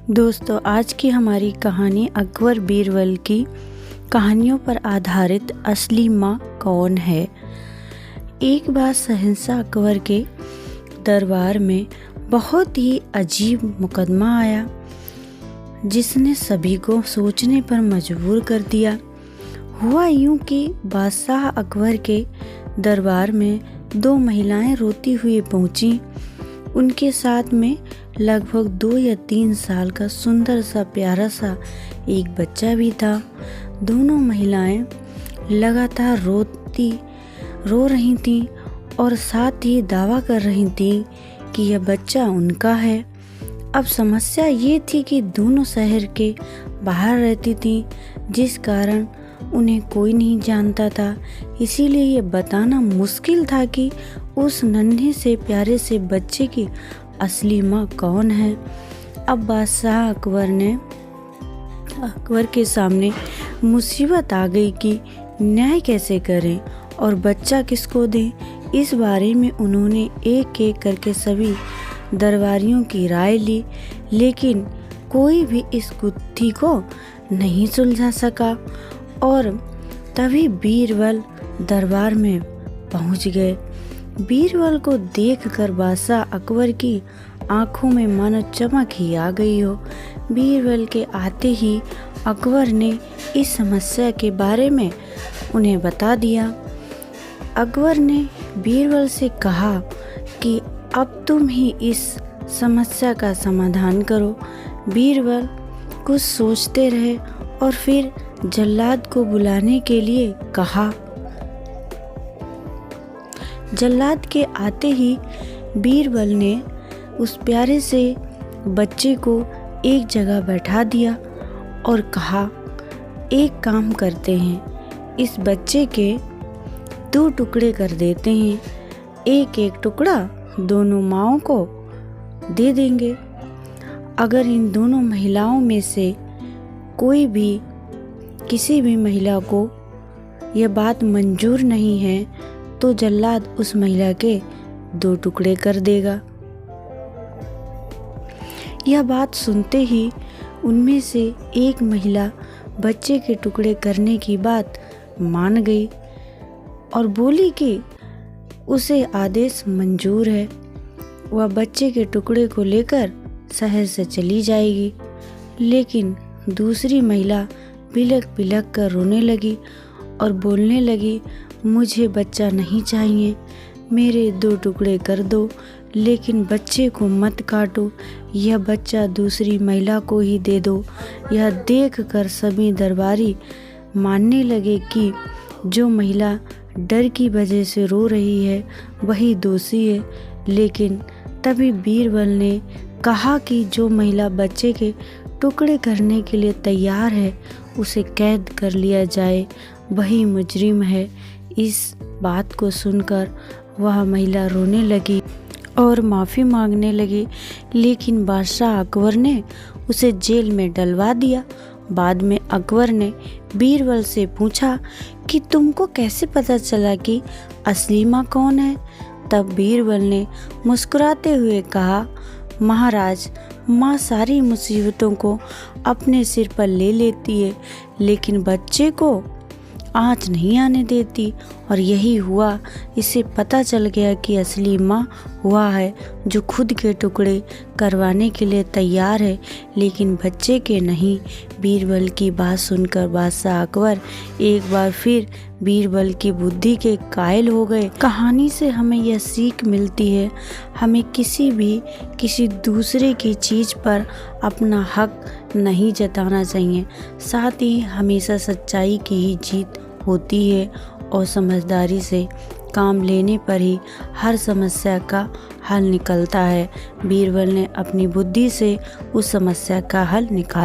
दोस्तों, आज की हमारी कहानी अकबर बीरबल की कहानियों पर आधारित असली माँ कौन है। एक बार शहंशाह अकबर के दरबार में बहुत ही अजीब मुकदमा आया, जिसने सभी को सोचने पर मजबूर कर दिया। हुआ यूं कि बादशाह अकबर के दरबार में दो महिलाएं रोती हुई पहुंची। उनके साथ में लगभग 2 या 3 साल का सुंदर सा प्यारा सा एक बच्चा भी था। दोनों महिलाएं लगातार रो रही थीं और साथ ही दावा कर रही थीं कि यह बच्चा उनका है। अब समस्या ये थी कि दोनों शहर के बाहर रहती थीं, जिस कारण उन्हें कोई नहीं जानता था। इसीलिए ये बताना मुश्किल था कि उस नन्हे से प्यारे से बच्चे की असली माँ कौन है। अब बादशाह अकबर के सामने मुसीबत आ गई कि न्याय कैसे करें और बच्चा किसको दें। इस बारे में उन्होंने एक एक करके सभी दरबारियों की राय ली, लेकिन कोई भी इस गुत्थी को नहीं सुलझा सका। और तभी बीरबल दरबार में पहुंच गए। बीरबल को देखकर बादशाह अकबर की आंखों में मानो चमक ही आ गई हो। बीरबल के आते ही अकबर ने इस समस्या के बारे में उन्हें बता दिया। अकबर ने बीरबल से कहा कि अब तुम ही इस समस्या का समाधान करो। बीरबल कुछ सोचते रहे और फिर जल्लाद को बुलाने के लिए कहा। जल्लाद के आते ही बीरबल ने उस प्यारे से बच्चे को एक जगह बैठा दिया और कहा, एक काम करते हैं, इस बच्चे के 2 टुकड़े कर देते हैं। एक एक टुकड़ा दोनों माँओं को दे देंगे। अगर इन दोनों महिलाओं में से कोई भी किसी भी महिला को यह बात मंजूर नहीं है तो जल्लाद उस महिला के 2 टुकड़े कर देगा। यह बात सुनते ही उनमें से एक महिला बच्चे के टुकड़े करने की बात मान गई और बोली कि उसे आदेश मंजूर है। वह बच्चे के टुकड़े को लेकर शहर से चली जाएगी। लेकिन दूसरी महिला बिलख बिलख कर रोने लगी और बोलने लगी, मुझे बच्चा नहीं चाहिए, मेरे 2 टुकड़े कर दो, लेकिन बच्चे को मत काटो, यह बच्चा दूसरी महिला को ही दे दो। यह देखकर सभी दरबारी मानने लगे कि जो महिला डर की वजह से रो रही है वही दोषी है। लेकिन तभी बीरबल ने कहा कि जो महिला बच्चे के टुकड़े करने के लिए तैयार है उसे कैद कर लिया जाए, वही मुजरिम है। इस बात को सुनकर वह महिला रोने लगी और माफ़ी मांगने लगी, लेकिन बादशाह अकबर ने उसे जेल में डलवा दिया। बाद में अकबर ने बीरबल से पूछा कि तुमको कैसे पता चला कि असली माँ कौन है। तब बीरबल ने मुस्कुराते हुए कहा, महाराज, माँ सारी मुसीबतों को अपने सिर पर ले लेती है, लेकिन बच्चे को आँच नहीं आने देती। और यही हुआ। इसे पता चल गया कि असली माँ हुआ है जो खुद के टुकड़े करवाने के लिए तैयार है, लेकिन बच्चे के नहीं। बीरबल की बात सुनकर बादशाह अकबर एक बार फिर बीरबल की बुद्धि के कायल हो गए। कहानी से हमें यह सीख मिलती है, हमें किसी दूसरे की चीज़ पर अपना हक नहीं जताना चाहिए। साथ ही हमेशा सच्चाई की ही जीत होती है और समझदारी से काम लेने पर ही हर समस्या का हल निकलता है। बीरबल ने अपनी बुद्धि से उस समस्या का हल निकाला।